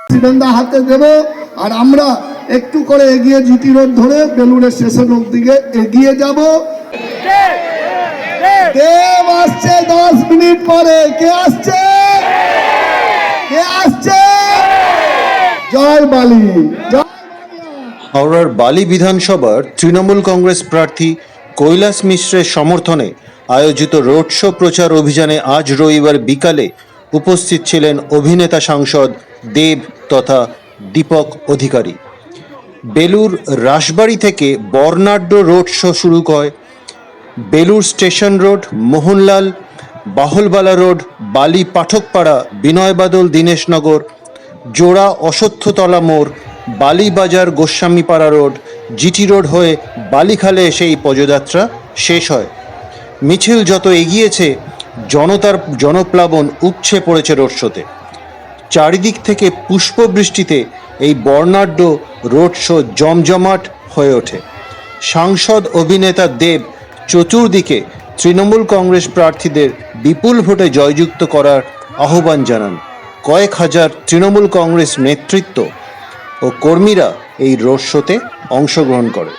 সিলেন্ডা হাতে দেব আর আমরা একটু করে এগিয়ে জিটি রোড ধরে বেলুড়ের স্টেশন দিকে এগিয়ে যাব। দেব আসছে 10 মিনিট পরে। কে আসছে? কে আসছে? জয় বালি। হাওড়ার বালি বিধানসভার তৃণমূল কংগ্রেস প্রার্থী কৈলাস মিশ্রের সমর্থনে আয়োজিত রোড শো প্রচার অভিযানে আজ রবিবার বিকালে উপস্থিত ছিলেন অভিনেতা সাংসদ দেব তথা দীপক অধিকারী। বেলুর রাসবাড়ি থেকে বর্ণাঢ্য রোড শো শুরু হয়। Belur station road, Mohanlal, Bahalbala road, Bally Pathakpara, Binoybadal Dineshnagar, জোড়া অশ্বত্থতলা মোড়, Balibazar Goswamipara road, GT road হয়ে বালিখালে এসে এই পদযাত্রা শেষ হয়। মিছিল যত এগিয়েছে জনতার জনপ্লাবন উপচে পড়েছে রোড শোতে। চারিদিক থেকে পুষ্পবৃষ্টিতে এই বর্ণাঢ্য রোড শো জমজমাট হয়ে ওঠে। সাংসদ অভিনেতা দেব চতুর্দিকে তৃণমূল কংগ্রেস প্রার্থীদের বিপুল ভোটে জয়যুক্ত করার আহ্বান জানান। কয়েক হাজার তৃণমূল কংগ্রেস নেতৃত্ব ও কর্মীরা এই রোড শোতে অংশগ্রহণ করে।